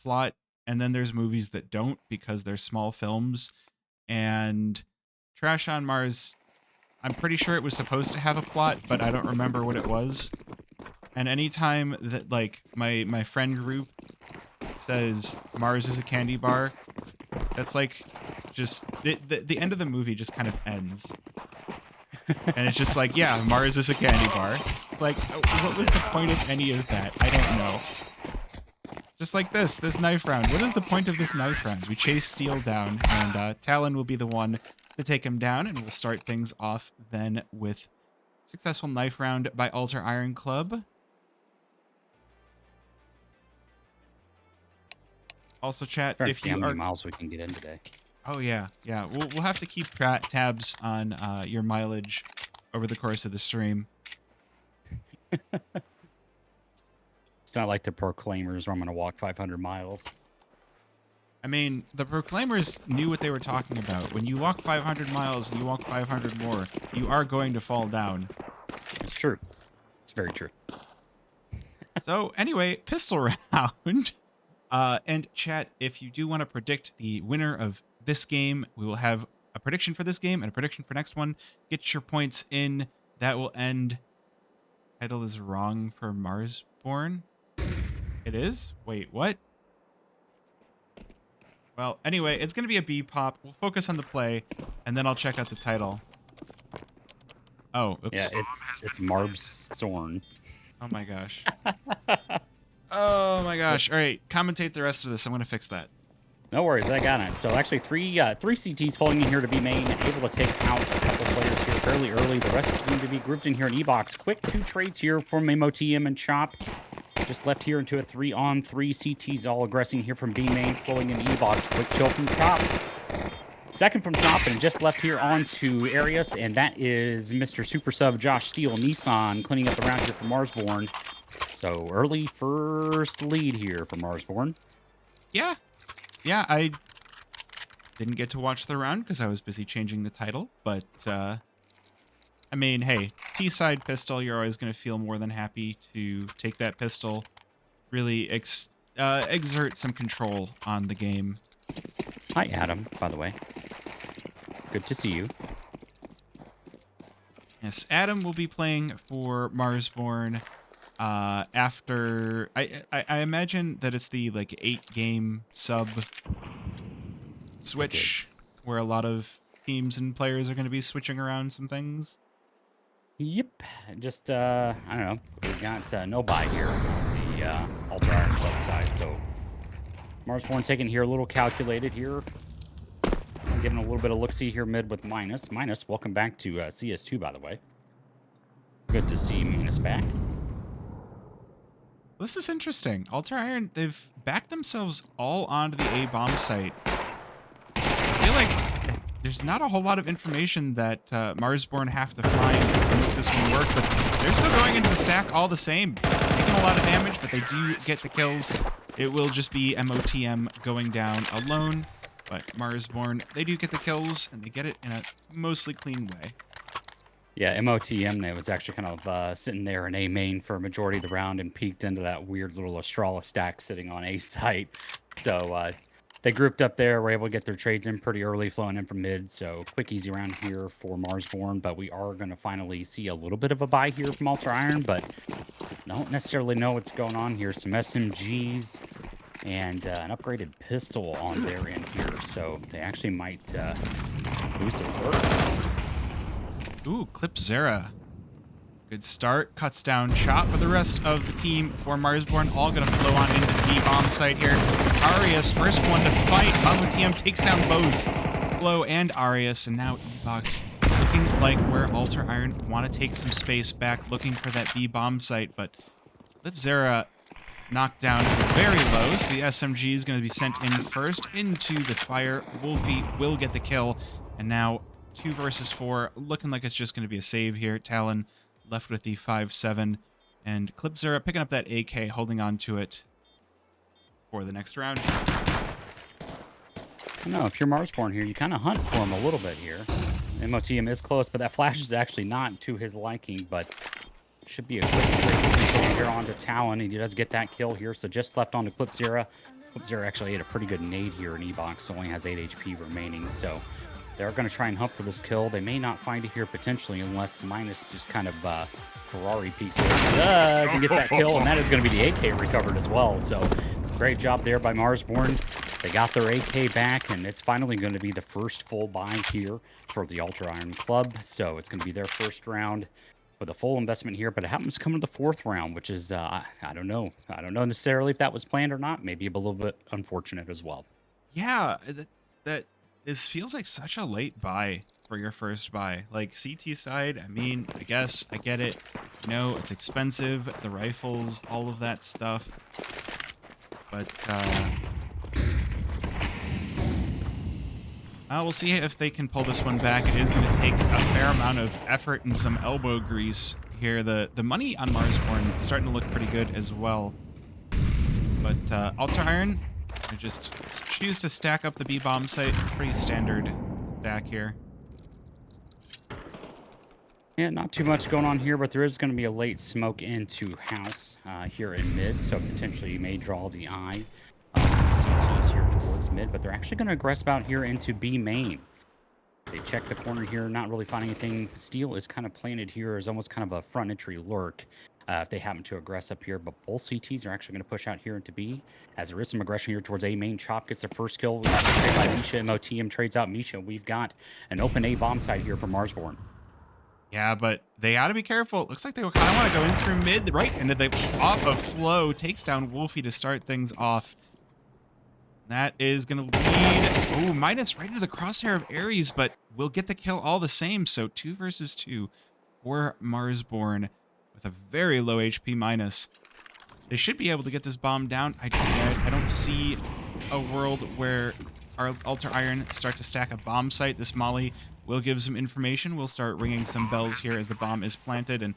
plot, and then there's movies that don't because they're small films. And Trash on Mars, I'm pretty sure it was supposed to have a plot, but I don't remember what it was. And anytime that like my friend group says Mars is a candy bar, that's like just the end of the movie just kind of ends. And it's just like, yeah, Mars is a candy bar. Like, what was the point of any of that? I don't know. Just like this knife round. What is the point of this knife round? We chase Steel down, and Talon will be the one to take him down, and we'll start things off then with successful knife round by Alter Iron Club. Also, chat, if you how many are... miles we can get in today. Oh, yeah. We'll have to keep tabs on your mileage over the course of the stream. It's not like the Proclaimers where I'm going to walk 500 miles. I mean, the Proclaimers knew what they were talking about. When you walk 500 miles and you walk 500 more, you are going to fall down. It's true. It's very true. So, anyway, pistol round. And chat, if you do want to predict the winner of this game, we will have a prediction for this game and a prediction for next one. Get your points in. That will end. Title is wrong for Marbsorne. It is? Wait, what? Well, anyway, it's going to be a B-pop. We'll focus on the play, and then I'll check out the title. Oh, oops. Yeah, it's Marbsorne. Oh, my gosh. Oh, my gosh. All right, commentate the rest of this. I'm going to fix that. No worries, I got it. So actually, three CTs falling in here to be main, able to take out a couple players here fairly early. The rest seem to be grouped in here in E-Box. Quick 2 trades here from MOTM and Chop. Just left here into a 3-on-3. CTs all aggressing here from B main, flowing in E-Box. Quick kill from Chop. Second from Chop, and just left here onto Arius, and that is Mr. Super Sub Josh Steele Nissan cleaning up the round here for Marbsorne. So early first lead here for Marbsorne. Yeah, I didn't get to watch the round because I was busy changing the title, but I mean, hey, T-side pistol, you're always going to feel more than happy to take that pistol, really exert some control on the game. Hi, Adam, by the way. Good to see you. Yes, Adam will be playing for Marbsorne after... I imagine that it's the, 8-game sub switch, where a lot of teams and players are going to be switching around some things. Yep. Just, I don't know. We got no buy here on the Alter Iron Club side. So Marbsorne taking here a little calculated here. Giving a little bit of look-see here mid with Minus. Minus, welcome back to CS2, by the way. Good to see Minus back. This is interesting. Alter Iron, they've backed themselves all onto the A bomb site. I feel like there's not a whole lot of information that Marbsorne have to find to make this one work, but they're still going into the stack all the same. Taking a lot of damage, but they do get the kills. It will just be MOTM going down alone, but Marbsorne, they do get the kills, and they get it in a mostly clean way. Yeah, MOTM, they was actually kind of sitting there in A main for a majority of the round and peeked into that weird little Astrala stack sitting on A site. So they grouped up there, were able to get their trades in pretty early, flowing in from mid. So quick, easy round here for Marbsorne, but we are going to finally see a little bit of a buy here from Alter Iron, but don't necessarily know what's going on here. Some SMGs and an upgraded pistol on their end here. So they actually might lose their work. Ooh, Clip Zera. Good start. Cuts down Chop, but the rest of the team for Marbsorne all going to flow on into the B-bomb site here. Arius, first one to fight. MOTM takes down both Flow and Arius, and now E-Box looking like where Alter Iron want to take some space back, looking for that B-bomb site, but Clip Zera knocked down very low, so the SMG is going to be sent in first into the fire. Wolfie will get the kill, and now 2 versus 4, looking like it's just going to be a save here. Talon left with the 5-7, and Clip Zera picking up that AK, holding on to it for the next round. No, if you're Marbsorne here, you kind of hunt for him a little bit here. MOTM is close, but that flash is actually not to his liking, but should be a quick trade here onto Talon, and he does get that kill here, so just left onto Clip Zera. Zero actually ate a pretty good nade here in E-Box, only has 8 HP remaining, so they're going to try and hunt for this kill. They may not find it here potentially unless Minus just kind of Ferrari peeks it does and gets that kill, and that is going to be the AK recovered as well. So great job there by Marbsorne. They got their AK back, and it's finally going to be the first full buy here for the Alter Iron Club. So it's going to be their first round with a full investment here, but it happens to come to the fourth round, which is, I don't know. I don't know necessarily if that was planned or not. Maybe a little bit unfortunate as well. Yeah, that this feels like such a late buy for your first buy. Like CT side, I mean, I guess I get it. You know, it's expensive, the rifles, all of that stuff. But we'll see if they can pull this one back. It is going to take a fair amount of effort and some elbow grease here. The money on Marbsorne is starting to look pretty good as well. But Alter Iron, I just choose to stack up the B-bomb site. Pretty standard stack here. Yeah, not too much going on here, but there is going to be a late smoke into house here in mid, so potentially you may draw the eye of some CTs here towards mid, but they're actually going to aggress out here into B main. They check the corner here, not really finding anything. Steel is kind of planted here as almost kind of a front entry lurk if they happen to aggress up here, but both CTs are actually going to push out here into B, as there is some aggression here towards A main. Chop gets the first kill. We got trade by Misha. MOTM trades out Misha. We've got an open A bomb site here for Marbsorne. Yeah, but they got to be careful. Looks like they kind of want to go in through mid, right? And they off of Flow, takes down Wolfie to start things off. That is going to lead. Oh, Minus right into the crosshair of Ares, but we'll get the kill all the same. So 2 versus 2 for Marbsorne with a very low HP Minus. They should be able to get this bomb down. I don't see a world where our Alter Iron start to stack a bomb site. This Molly will give some information. We'll start ringing some bells here as the bomb is planted, and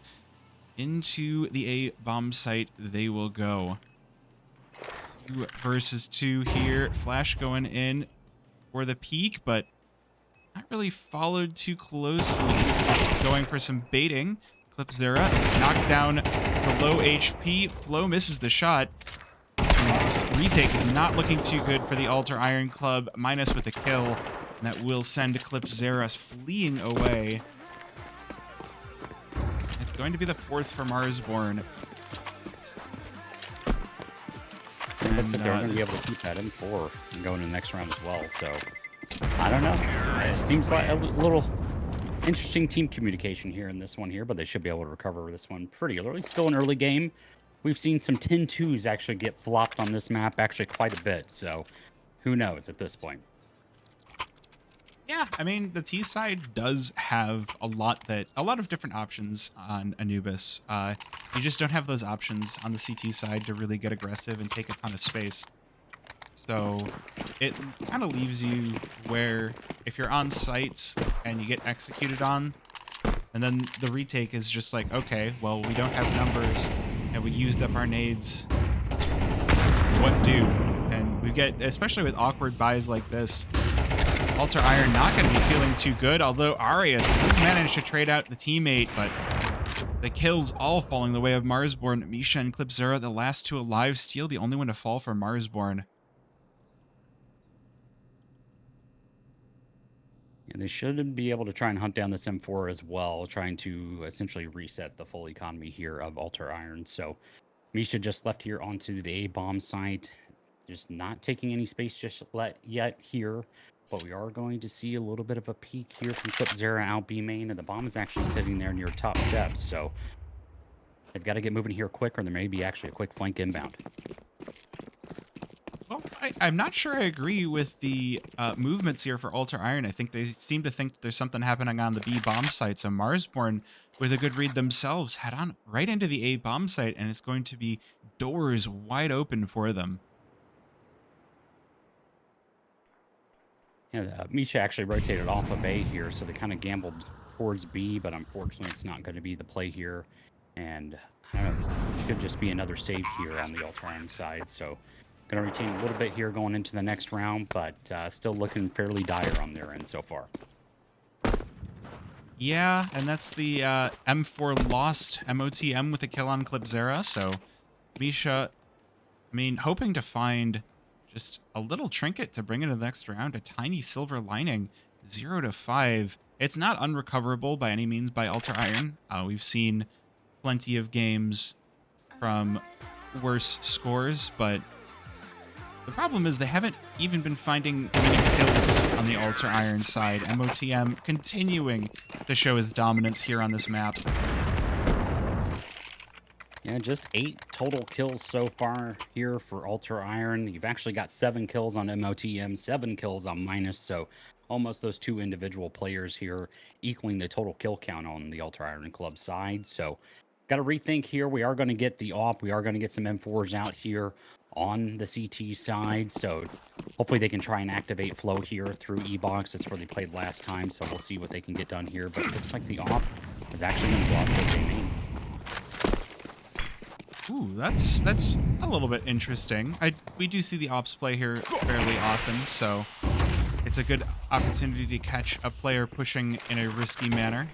into the A bomb site they will go. 2 versus 2 here. Flash going in for the peak, but not really followed too closely. Going for some baiting. Clip Zera, knocked down the low HP. Flow misses the shot. This retake is not looking too good for the Alter Iron Club. Minus with a kill. And that will send Clip Zeras fleeing away. It's going to be the 4th for Marbsorne. It looks like they're going to be able to keep that M4 and go into the next round as well. So, I don't know. It seems like a little interesting team communication here in this one here, but they should be able to recover this one pretty early. Still an early game. We've seen some 10-2s actually get flopped on this map actually quite a bit. So, who knows at this point. Yeah, I mean, the T side does have a lot of different options on Anubis. You just don't have those options on the CT side to really get aggressive and take a ton of space. So it kind of leaves you where if you're on sites and you get executed on, and then the retake is just like, okay, well, we don't have numbers and we used up our nades. What do? And we get, especially with awkward buys like this, Alter Iron not going to be feeling too good, although Arias does manage to trade out the teammate, but the kills all falling the way of Marbsorne. Misha and Clip Zera, the last 2 alive. Steel, the only one to fall for Marbsorne. And they should be able to try and hunt down this M4 as well, trying to essentially reset the full economy here of Alter Iron. So Misha just left here onto the A-bomb site, just not taking any space just yet here. But we are going to see a little bit of a peek here from Clip Zera out B main, and the bomb is actually sitting there near top steps. So they've got to get moving here quick, or there may be actually a quick flank inbound. Well, I'm not sure I agree with the movements here for Alter Iron. I think they seem to think that there's something happening on the B bomb site. So Marbsorne, with a good read themselves, head on right into the A bomb site, and it's going to be doors wide open for them. Yeah, Misha actually rotated off of A here, so they kind of gambled towards B, but unfortunately it's not going to be the play here. And I don't know, it should just be another save here on the Alter Iron side. So going to retain a little bit here going into the next round, but still looking fairly dire on their end so far. Yeah, and that's the M4 lost MOTM with a kill on Clip Zera. So Misha, I mean, hoping to find just a little trinket to bring into the next round. A tiny silver lining, 0-5. It's not unrecoverable by any means by Alter Iron. We've seen plenty of games from worse scores, but the problem is they haven't even been finding many kills on the Alter Iron side. MOTM continuing to show his dominance here on this map. Yeah, just 8 total kills so far here for Alter Iron. You've actually got 7 kills on MOTM, 7 kills on Minus, so almost those 2 individual players here equaling the total kill count on the Alter Iron Club side. So got to rethink here. We are going to get the AWP. We are going to get some M4s out here on the CT side. So hopefully they can try and activate flow here through E-Box. That's where they played last time, so we'll see what they can get done here. But it looks like the AWP is actually going to block what they mean. Ooh, that's a little bit interesting. We do see the ops play here fairly often, so it's a good opportunity to catch a player pushing in a risky manner.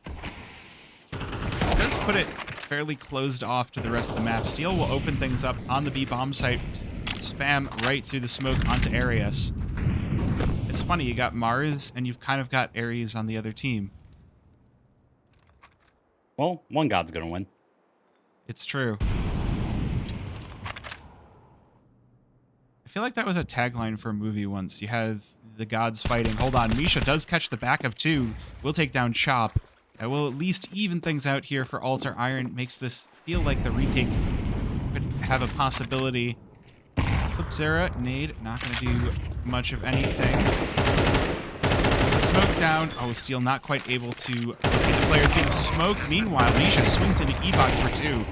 It does put it fairly closed off to the rest of the map. Steel will open things up on the B bomb site, spam right through the smoke onto Arius. It's funny, you got Mars and you've kind of got Ares on the other team. Well, one god's going to win. It's true. I feel like that was a tagline for a movie once. You have the gods fighting. Hold on, Misha does catch the back of 2. Will take down Chop. That will at least even things out here for Alter Iron. Makes this feel like the retake could have a possibility. Flip Zera, nade, not going to do much of anything. The smoke down. Oh, Steel not quite able to get the player through the smoke. Meanwhile, Misha swings into E-Box for 2.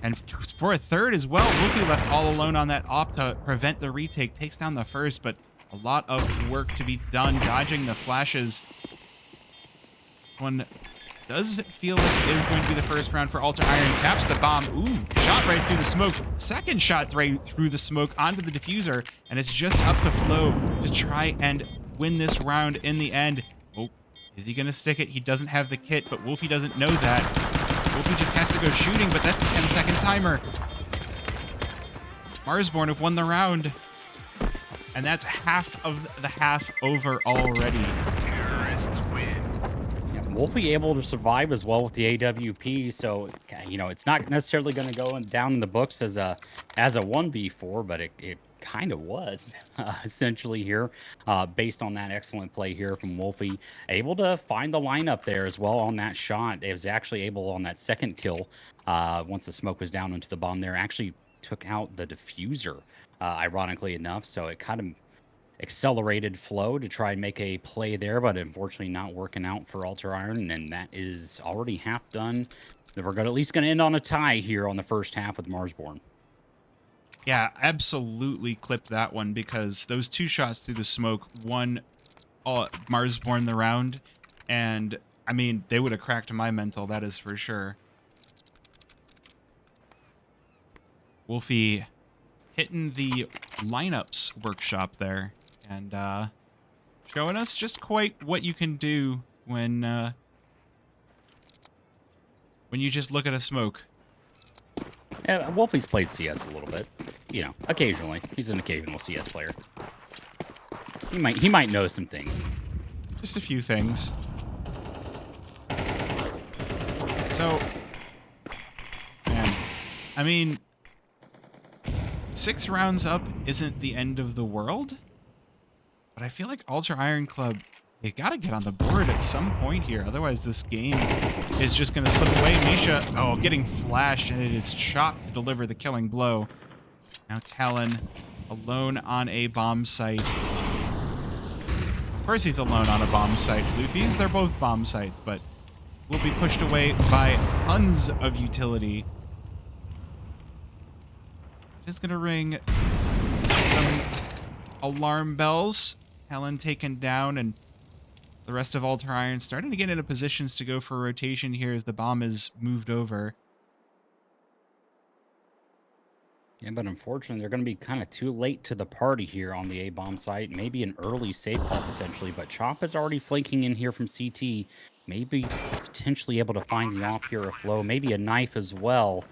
And for a third as well, Wolfie left all alone on that op to prevent the retake. Takes down the first, but a lot of work to be done dodging the flashes. This one does feel like it is going to be the first round for Alter Iron. Taps the bomb. Ooh, shot right through the smoke. Second shot right through the smoke onto the diffuser. And it's just up to Flo to try and win this round in the end. Oh, is he going to stick it? He doesn't have the kit, but Wolfie doesn't know that. Wolfie just has to go shooting, but that's the 10-second timer. Marbsorne have won the round. And that's half of the half over already. Terrorists win. Yeah, Wolfie able to survive as well with the AWP, so you know it's not necessarily going to go down in the books as a 1v4, but it kind of was essentially here, based on that excellent play here from Wolfie. Able to find the lineup there as well on that shot. It was actually able on that second kill, once the smoke was down into the bomb there, actually took out the diffuser, ironically enough. So it kind of accelerated Flow to try and make a play there, but unfortunately not working out for Alter Iron, and that is already half done. We're at least going to end on a tie here on the first half with Marbsorne. Yeah, absolutely clipped that one because those 2 shots through the smoke won Marbsorne the round. And, I mean, they would have cracked my mental, that is for sure. Wolfie hitting the lineups workshop there and showing us just quite what you can do when you just look at a smoke. Yeah, Wolfie's played CS a little bit, you know, occasionally. He's an occasional CS player. He might know some things. Just a few things. So, man, I mean, 6 rounds up isn't the end of the world, but I feel like Alter Iron Club, they gotta get on the board at some point here. Otherwise, this game is just gonna slip away. Misha, oh, getting flashed, and it is Chop to deliver the killing blow. Now Talon alone on a bomb site. Of course he's alone on a bomb site. Luffy's, they're both bomb sites, but will be pushed away by tons of utility. It's gonna ring some alarm bells. Talon taken down, and the rest of Alter Iron starting to get into positions to go for rotation here as the bomb is moved over. Yeah, but unfortunately, they're going to be kind of too late to the party here on the A-bomb site. Maybe an early safe call potentially, but Chop is already flanking in here from CT. Maybe potentially able to find the off here a Flow, maybe a knife as well.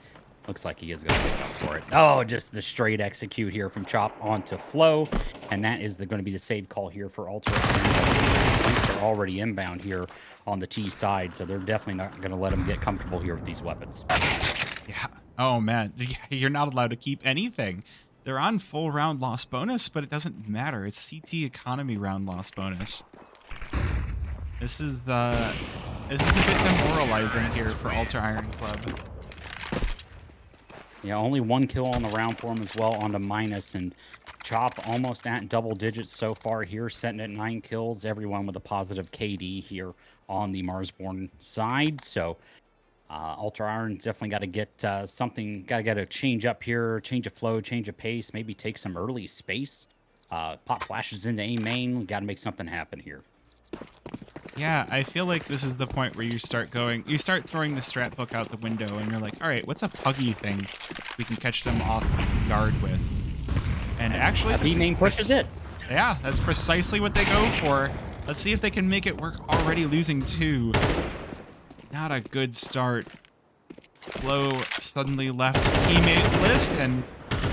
Looks like he is going to set up for it. Oh, just the straight execute here from Chop onto Flow. And that is going to be the save call here for Alter. Links are already inbound here on the T side, so they're definitely not going to let him get comfortable here with these weapons. Yeah. Oh, man. You're not allowed to keep anything. They're on full round loss bonus, but it doesn't matter. It's CT economy round loss bonus. This is a bit demoralizing here for Alter Iron Club. Yeah, only 1 kill on the round for him as well onto minus, and Chop almost at double digits so far here, setting at 9 kills. Everyone with a positive KD here on the Marbsorne side. So Alter Iron's definitely got to get something, got to get a change up here, change of flow, change of pace, maybe take some early space. Pop flashes into A main, got to make something happen here. Yeah, I feel like this is the point where you start throwing the strat book out the window, and you're like, all right, what's a puggy thing we can catch them off guard with? And actually, B main pushes it. Yeah, that's precisely what they go for. Let's see if they can make it work. Already losing 2. Not a good start. Flow suddenly left teammate list and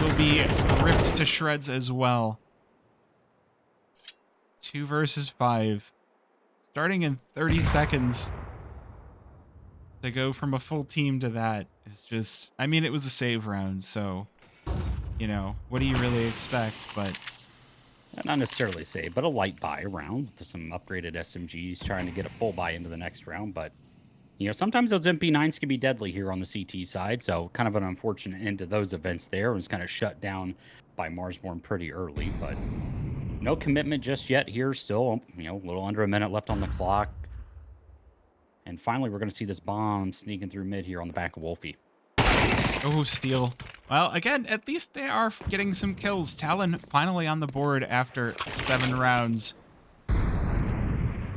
will be ripped to shreds as well. 2 versus 5. Starting in 30 seconds. To go from a full team to that is just... I mean, it was a save round, so... You know, what do you really expect? But... Not necessarily save, but a light buy round with some upgraded SMGs trying to get a full buy into the next round, but... You know, sometimes those MP9s can be deadly here on the CT side, so kind of an unfortunate end to those events there. It was kind of shut down by Marbsorne pretty early, but no commitment just yet here. Still, you know, a little under a minute left on the clock. And finally, we're going to see this bomb sneaking through mid here on the back of Wolfie. Oh, steal. Well, again, at least they are getting some kills. Talon finally on the board after 7 rounds.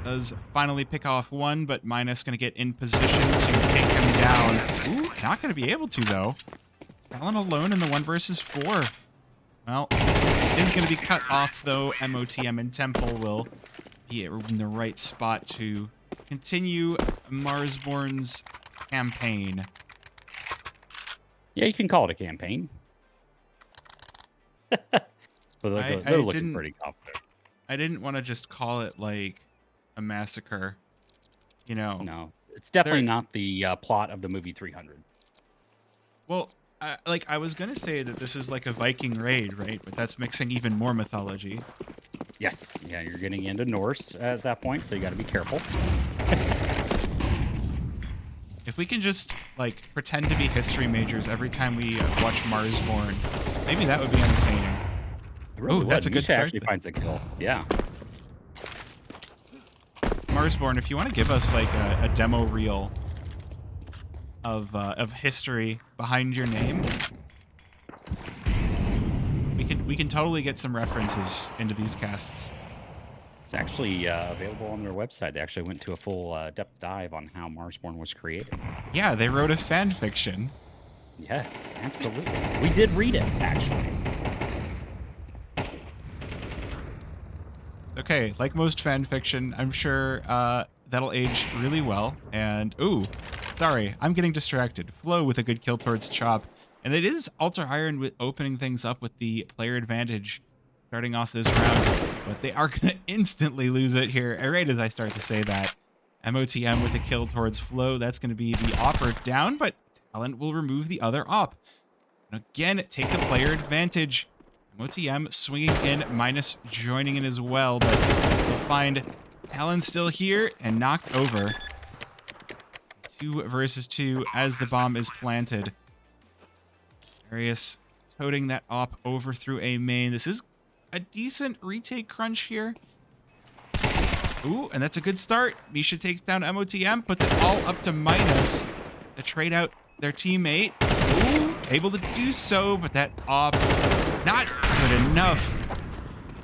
Does finally pick off 1, but Minus going to get in position to take him down. Ooh, not going to be able to, though. Talon alone in the 1 versus 4. Well, is going to be cut off, though. MOTM and Temple will be in the right spot to continue Marbsorne's campaign. Yeah, you can call it a campaign. But they're looking pretty confident. I didn't want to just call it, like, a massacre, you know. No, it's definitely not the plot of the movie 300. Well, I was gonna say that this is like a Viking raid, right? But that's mixing even more mythology. Yes, yeah, you're getting into Norse at that point, so you got to be careful. If we can just like pretend to be history majors every time we watch Marbsorne, maybe that would be entertaining. Really that's a good start. Actually finds a kill. Yeah. Marbsorne, if you want to give us like a demo reel of history behind your name, we can totally get some references into these casts. It's actually available on their website. They actually went to a full depth dive on how Marbsorne was created. Yeah, they wrote a fan fiction. Yes, absolutely. We did read it, actually. Okay, like most fan fiction, I'm sure that'll age really well. And, ooh, sorry, I'm getting distracted. Flow with a good kill towards Chop. And it is Alter Iron with opening things up with the player advantage starting off this round. But they are going to instantly lose it here, right as I start to say that. MOTM with a kill towards Flow. That's going to be the offer down, but Talent will remove the other op. And again, take the player advantage. MOTM swinging in, Minus joining in as well, but we'll find Talon still here and knocked over. 2 versus 2 as the bomb is planted. Darius toting that op over through a main. This is a decent retake crunch here. Ooh, and that's a good start. Misha takes down MOTM, puts it all up to Minus to trade out their teammate. Ooh, able to do so, but that op not good enough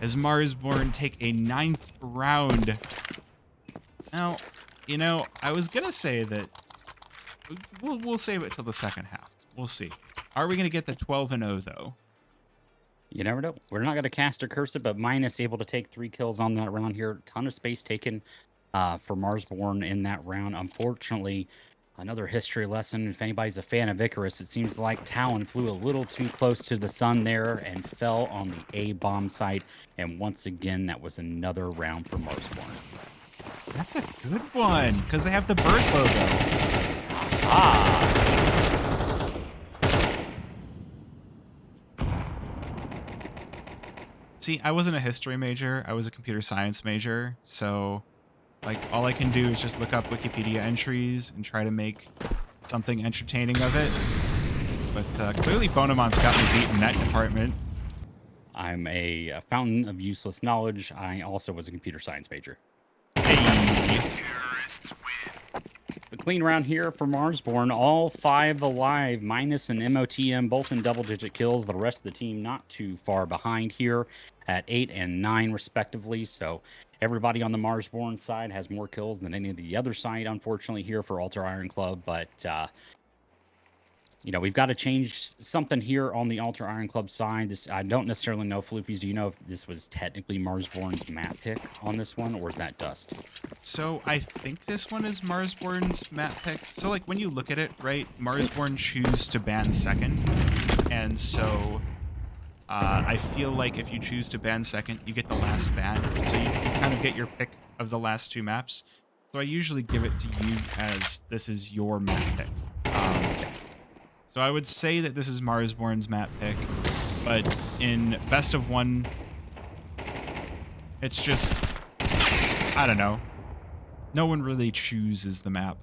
as Marbsorne take a 9th round. Now, you know, I was going to say that we'll save it till the second half. We'll see. Are we going to get the 12-0, though? You never know. We're not going to cast or curse it, but Minus able to take 3 kills on that round here. Ton of space taken for Marbsorne in that round. Unfortunately, Another history lesson. If anybody's a fan of Icarus, it seems like Talon flew a little too close to the sun there and fell on the A bomb site. And once again, that was another round for Marbsorne. That's a good one, because they have the bird logo. Ah, See, I wasn't a history major. I was a computer science major. So, like, all I can do is just look up Wikipedia entries and try to make something entertaining of it. But clearly Bonemont's got me beat in that department. I'm a fountain of useless knowledge. I also was a computer science major. Hey. The clean round here for Marbsorne, all 5 alive, minus an MOTM, both in double-digit kills. The rest of the team not too far behind here at 8 and 9, respectively. So everybody on the Marbsorne side has more kills than any of the other side, unfortunately, here for Alter Iron Club. But you know, we've got to change something here on the Alter Iron Club side. This, I don't necessarily know, Floofies, do you know if this was technically Marbsorne's map pick on this one, or is that Dust? So I think this one is Marbsorne's map pick. So, like, when you look at it, right, Marbsorne choose to ban second. And so I feel like if you choose to ban second, you get the last ban. So you kind of get your pick of the last 2 maps. So I usually give it to you as this is your map pick. So I would say that this is Marbsorne's map pick, but in best of 1, it's just, I don't know. No one really chooses the map.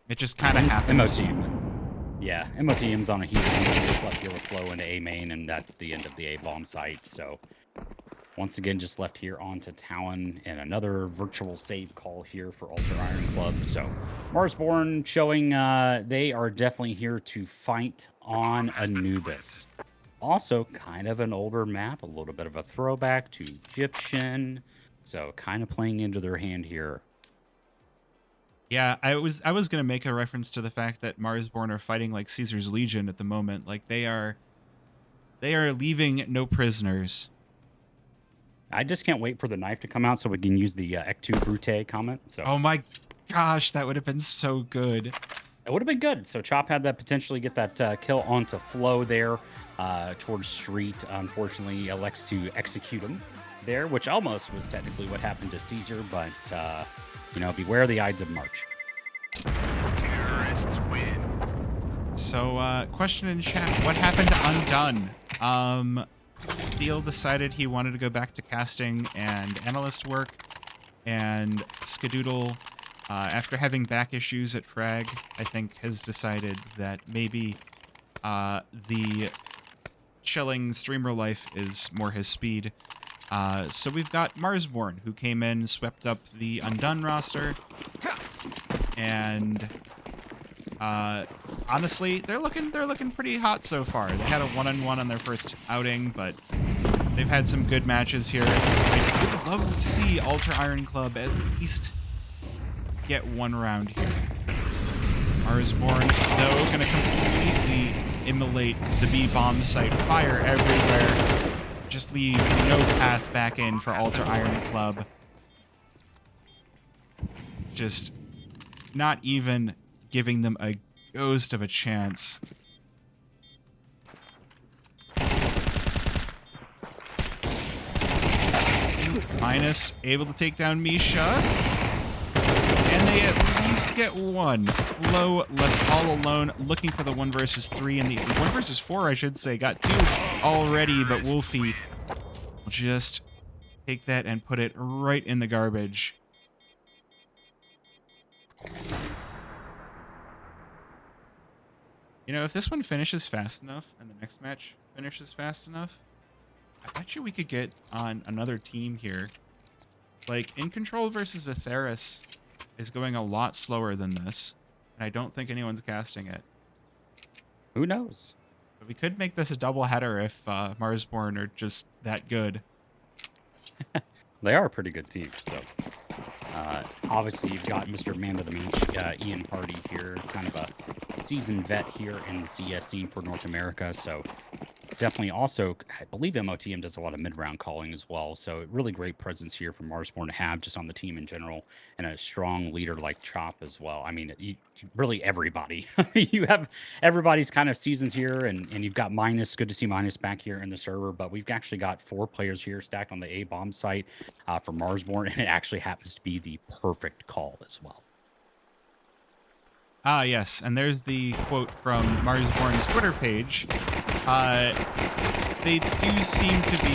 It just kind of happens. MOTM. Yeah, MOTM's on a heater. Just left here with flow into A main, and that's the end of the A bomb site. So once again, just left here onto Talon, and another virtual save call here for Alter Iron Club. So Marbsorne showing they are definitely here to fight on Anubis. Also, kind of an older map, a little bit of a throwback to Egyptian. So kind of playing into their hand here. Yeah, I was gonna make a reference to the fact that Marbsorne are fighting like Caesar's Legion at the moment. Like they are leaving no prisoners. I just can't wait for the knife to come out so we can use the Ectu Brute comment. So Oh my gosh, that would have been so good. it would have been good. So Chop had that potentially get that kill onto Flow there towards Street. Unfortunately, elects to execute him there, which almost was technically what happened to Caesar, but you know, beware the Ides of March. Terrorists win. So, question in chat: what happened to Undone? Thiel decided he wanted to go back to casting and analyst work, and Skadoodle, after having back issues at Frag, I think has decided that maybe the chilling streamer life is more his speed. So we've got Marbsorne, who came in, swept up the Undone roster, and honestly, they're looking pretty hot so far. They had a 1-on-1 on their first outing, but they've had some good matches here. I would love to see Alter Iron Club at least get 1 round here. Marbsorne, though, going to completely immolate the B bomb site, fire everywhere. Just leave no path back in for Alter Iron Club. Just not even giving them a ghost of a chance. Minus able to take down Misha. And they at least get 1. Flo left all alone, looking for the 1 versus 3, and the 1 versus 4, I should say, got 2 already, but Wolfie will just take that and put it right in the garbage. You know, if this one finishes fast enough, and the next match finishes fast enough, I bet you we could get on another team here. Like, In Control versus Atheris is going a lot slower than this, and I don't think anyone's casting it. Who knows? But we could make this a double header if Marbsorne are just that good. They are a pretty good team. So obviously you've got Mr. Man of the Match, Ian Hardy here, kind of a seasoned vet here in the CS scene for North America. So definitely also, I believe MOTM does a lot of mid-round calling as well. So really great presence here from Marbsorne to have just on the team in general, and a strong leader like Chop as well. I mean, really everybody. You have everybody's kind of seasoned here, and you've got Minus. Good to see Minus back here in the server, but we've actually got 4 players here stacked on the A bomb site for Marbsorne, and it actually happens to be the perfect call as well. Ah, yes, and there's the quote from Marbsorne's Twitter page. Uh, they do seem to be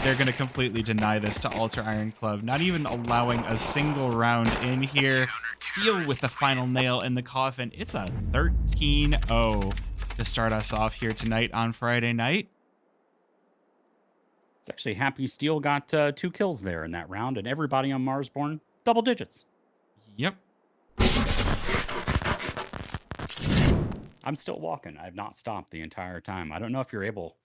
they're going to completely deny this to Alter Iron Club, not even allowing a single round in here. Steel with the final nail in the coffin. It's a 13-0 to start us off here tonight on Friday night. It's actually happy Steel got 2 kills there in that round, and everybody on Marbsorne double digits. Yep. I'm still walking. I've not stopped the entire time. I don't know if you're able.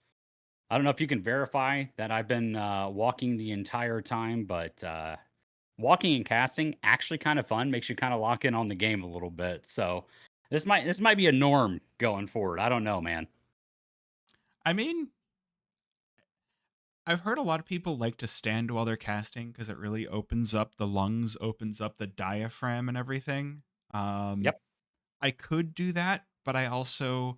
I don't know if you can verify that I've been walking the entire time, but walking and casting actually kind of fun. Makes you kind of lock in on the game a little bit. So this might be a norm going forward. I don't know, man. I mean, I've heard a lot of people like to stand while they're casting because it really opens up the lungs, opens up the diaphragm and everything. Yep. I could do that, but I also